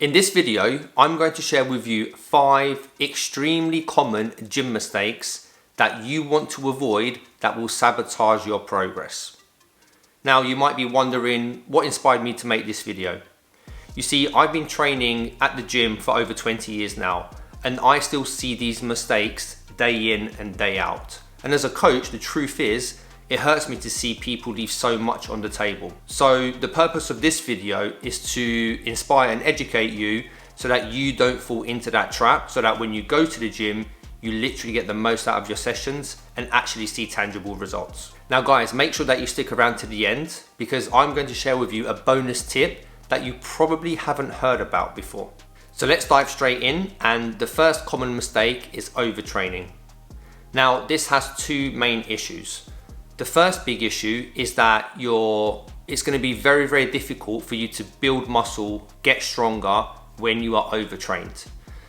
In this video, I'm going to share with you 5 extremely common gym mistakes that you want to avoid that will sabotage your progress. Now, you might be wondering what inspired me to make this video. You see, I've been training at the gym for over 20 years now, and I still see these mistakes day in and day out. And as a coach, the truth is, it hurts me to see people leave so much on the table. So the purpose of this video is to inspire and educate you so that you don't fall into that trap, so that when you go to the gym, you literally get the most out of your sessions and actually see tangible results. Now guys, make sure that you stick around to the end, because I'm going to share with you a bonus tip that you probably haven't heard about before. So let's dive straight in, and the first common mistake is overtraining. Now this has 2 main issues. The first big issue is that it's going to be very, very difficult for you to build muscle, get stronger when you are overtrained.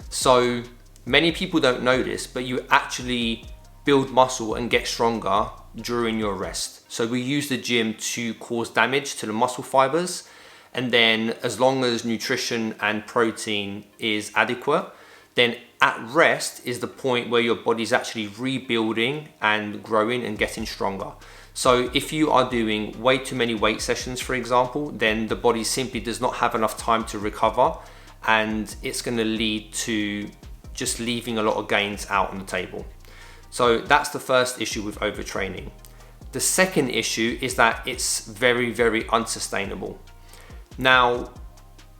So many people don't know this, but you actually build muscle and get stronger during your rest. So we use the gym to cause damage to the muscle fibers, and then as long as nutrition and protein is adequate, then at rest is the point where your body's actually rebuilding and growing and getting stronger. So if you are doing way too many weight sessions, for example, then the body simply does not have enough time to recover, and it's going to lead to just leaving a lot of gains out on the table. So that's the first issue with overtraining. The second issue is that it's very, very unsustainable. Now,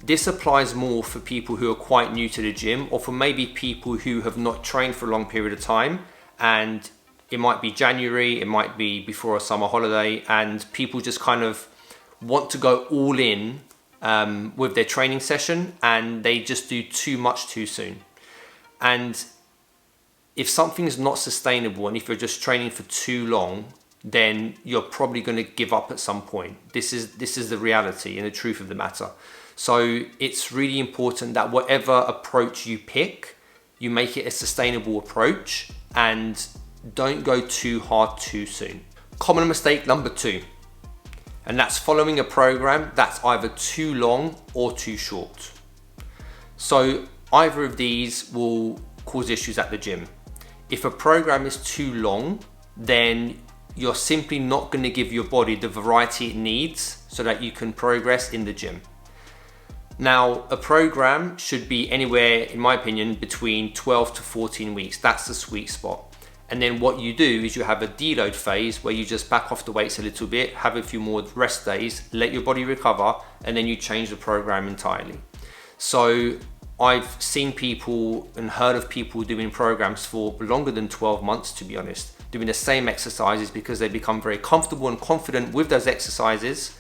this applies more for people who are quite new to the gym, or for maybe people who have not trained for a long period of time, and it might be January, it might be before a summer holiday, and people just kind of want to go all in with their training session, and they just do too much too soon. And if something is not sustainable, and if you're just training for too long, then you're probably going to give up at some point. This is the reality and the truth of the matter. So it's really important that whatever approach you pick, you make it a sustainable approach and don't go too hard too soon. Common mistake number 2, and that's following a program that's either too long or too short. So either of these will cause issues at the gym. If a program is too long, then you're simply not going to give your body the variety it needs so that you can progress in the gym. Now, a program should be anywhere, in my opinion, between 12 to 14 weeks. That's the sweet spot. And then what you do is you have a deload phase where you just back off the weights a little bit, have a few more rest days, let your body recover, and then you change the program entirely. So I've seen people and heard of people doing programs for longer than 12 months, to be honest, doing the same exercises because they become very comfortable and confident with those exercises.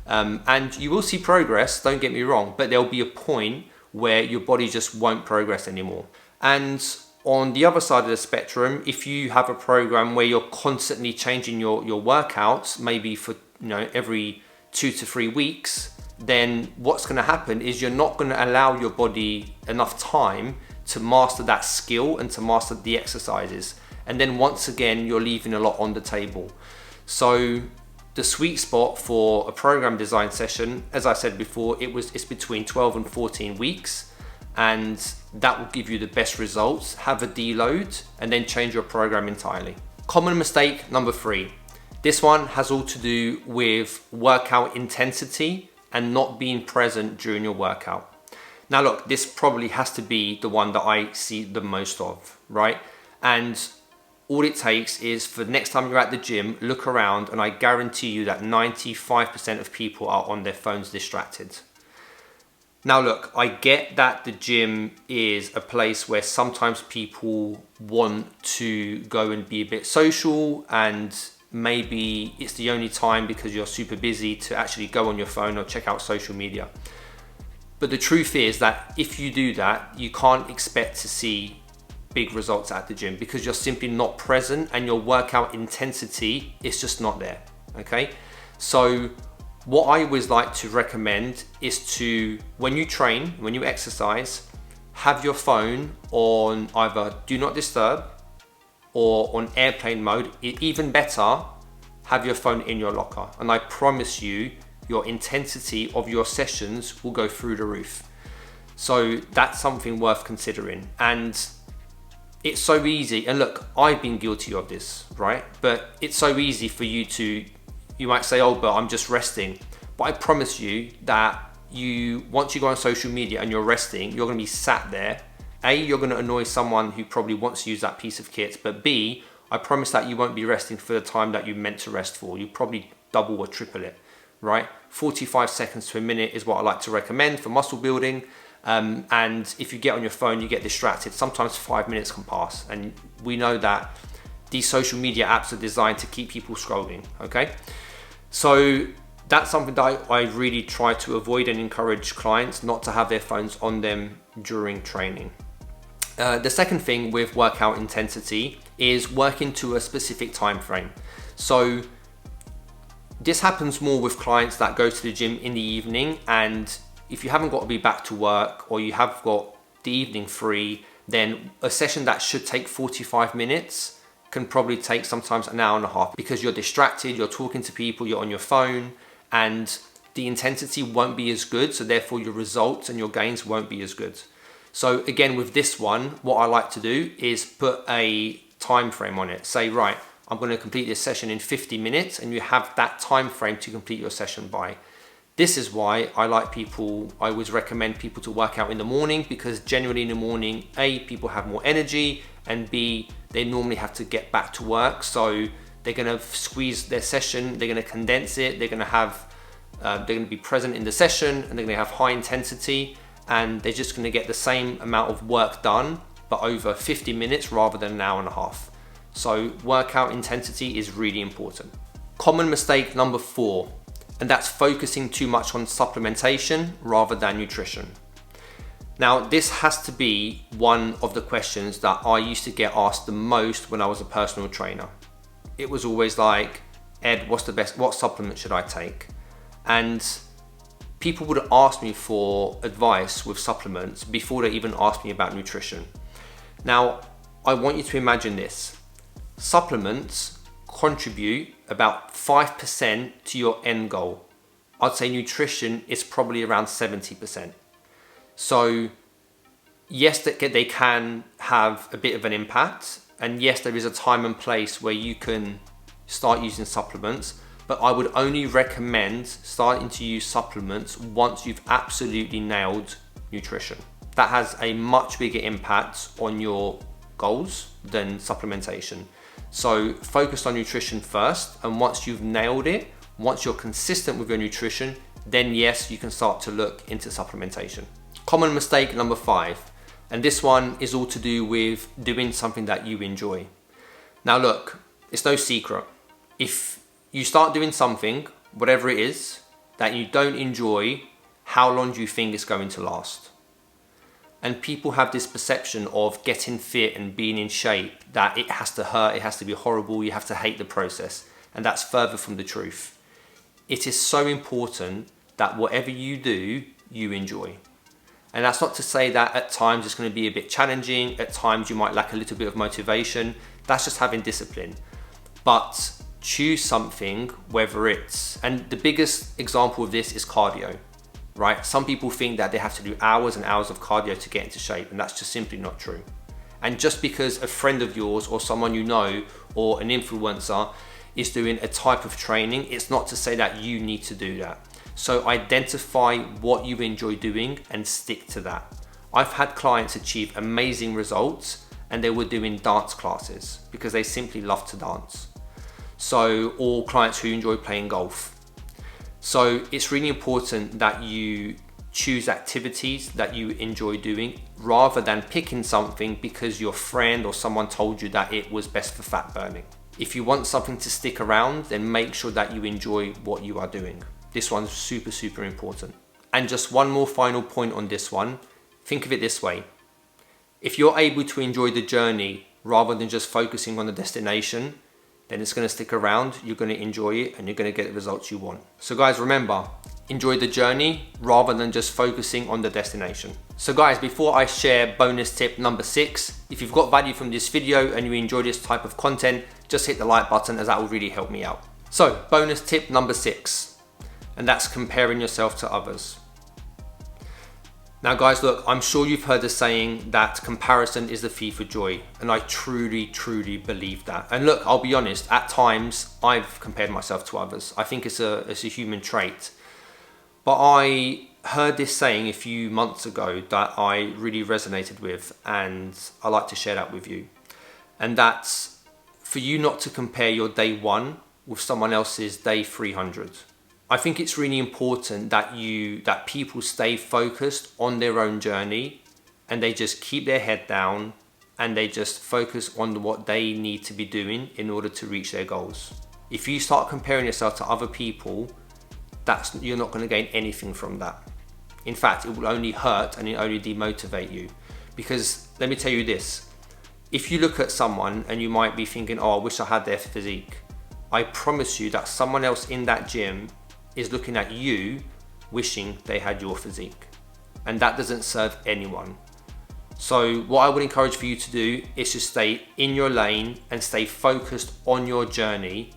And you will see progress, don't get me wrong, but there'll be a point where your body just won't progress anymore. And on the other side of the spectrum, if you have a program where you're constantly changing your workouts, maybe for every 2 to 3 weeks, then what's going to happen is you're not going to allow your body enough time to master that skill and to master the exercises. And then once again, you're leaving a lot on the table. So the sweet spot for a program design session, as I said before, it's between 12 and 14 weeks, and that will give you the best results. Have a deload and then change your program entirely. Common mistake number 3. This one has all to do with workout intensity and not being present during your workout. Now look, this probably has to be the one that I see the most of, right? And all it takes is for the next time you're at the gym, look around, and I guarantee you that 95% of people are on their phones distracted. Now look, I get that the gym is a place where sometimes people want to go and be a bit social, and maybe it's the only time because you're super busy to actually go on your phone or check out social media. But the truth is that if you do that, you can't expect to see big results at the gym because you're simply not present and your workout intensity is just not there, okay? So what I always like to recommend is to, when you train, when you exercise, have your phone on either do not disturb or on airplane mode. Even better, have your phone in your locker. And I promise you, your intensity of your sessions will go through the roof. So that's something worth considering. And it's so easy, and look, I've been guilty of this, right? But it's so easy for you might say, oh, but I'm just resting. But I promise you that once you go on social media and you're resting, you're gonna be sat there. A, you're gonna annoy someone who probably wants to use that piece of kit, but B, I promise that you won't be resting for the time that you meant to rest for. You probably double or triple it, right? 45 seconds to a minute is what I like to recommend for muscle building. And if you get on your phone, you get distracted. Sometimes 5 minutes can pass. And we know that these social media apps are designed to keep people scrolling, okay? So that's something that I really try to avoid and encourage clients not to have their phones on them during training. The second thing with workout intensity is working to a specific time frame. So this happens more with clients that go to the gym in the evening, and if you haven't got to be back to work or you have got the evening free, then a session that should take 45 minutes can probably take sometimes an hour and a half because you're distracted, you're talking to people, you're on your phone, and the intensity won't be as good, so therefore your results and your gains won't be as good. So again, with this one, what I like to do is put a time frame on it. Say, right, I'm going to complete this session in 50 minutes, and you have that time frame to complete your session by. This is why I always recommend people to work out in the morning, because generally in the morning, A, people have more energy, and B, they normally have to get back to work. So they're going to squeeze their session, they're going to condense it, they're going to be present in the session, and they're going to have high intensity, and they're just going to get the same amount of work done, but over 50 minutes rather than an hour and a half. So workout intensity is really important. Common mistake number 4, and that's focusing too much on supplementation rather than nutrition. Now, this has to be one of the questions that I used to get asked the most when I was a personal trainer. It was always like, Ed, what supplement should I take? And people would ask me for advice with supplements before they even asked me about nutrition. Now, I want you to imagine this. Supplements contribute about 5% to your end goal. I'd say nutrition is probably around 70%. So yes, they can have a bit of an impact, and yes, there is a time and place where you can start using supplements, but I would only recommend starting to use supplements once you've absolutely nailed nutrition. That has a much bigger impact on your goals than supplementation. So focus on nutrition first, and once you've nailed it, once you're consistent with your nutrition, then yes, you can start to look into supplementation. Common mistake number 5, and this one is all to do with doing something that you enjoy. Now look, it's no secret. If you start doing something, whatever it is, that you don't enjoy, how long do you think it's going to last? And people have this perception of getting fit and being in shape, that it has to hurt, it has to be horrible, you have to hate the process. And that's further from the truth. It is so important that whatever you do, you enjoy. And that's not to say that at times it's going to be a bit challenging, at times you might lack a little bit of motivation. That's just having discipline. But choose something, whether it's, and the biggest example of this is cardio, right? Some people think that they have to do hours and hours of cardio to get into shape, and that's just simply not true. And just because a friend of yours or someone you know or an influencer is doing a type of training, it's not to say that you need to do that. So identify what you enjoy doing and stick to that. I've had clients achieve amazing results and they were doing dance classes because they simply love to dance. So, or clients who enjoy playing golf. So it's really important that you choose activities that you enjoy doing rather than picking something because your friend or someone told you that it was best for fat burning. If you want something to stick around, then make sure that you enjoy what you are doing. This one's super, super important. And just one more final point on this one. Think of it this way. If you're able to enjoy the journey rather than just focusing on the destination, then it's going to stick around, you're going to enjoy it, and you're going to get the results you want. So guys, remember, enjoy the journey rather than just focusing on the destination. So guys, before I share bonus tip number 6, if you've got value from this video and you enjoy this type of content, just hit the like button, as that will really help me out. So bonus tip number 6, and that's comparing yourself to others. Now guys, look, I'm sure you've heard the saying that comparison is the thief of joy, and I truly, truly believe that. And look, I'll be honest, at times I've compared myself to others. I think it's a human trait. But I heard this saying a few months ago that I really resonated with, and I like to share that with you. And that's for you not to compare your day 1 with someone else's day 300. I think it's really important that people stay focused on their own journey, and they just keep their head down and they just focus on what they need to be doing in order to reach their goals. If you start comparing yourself to other people, you're not going to gain anything from that. In fact, it will only hurt and it only demotivate you. Because let me tell you this, if you look at someone and you might be thinking, oh, I wish I had their physique, I promise you that someone else in that gym is looking at you wishing they had your physique, and that doesn't serve anyone. So what I would encourage for you to do is to stay in your lane and stay focused on your journey,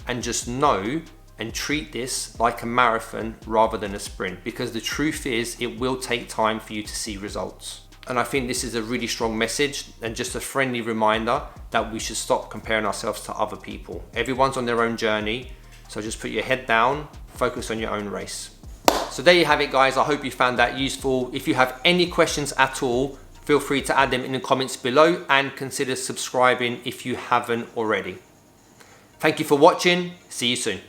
and just know and treat this like a marathon rather than a sprint, because the truth is it will take time for you to see results. And I think this is a really strong message and just a friendly reminder that we should stop comparing ourselves to other people. Everyone's on their own journey, so just put your head down, focus on your own race. So there you have it guys, I hope you found that useful. If you have any questions at all, feel free to add them in the comments below, and consider subscribing if you haven't already. Thank you for watching, see you soon.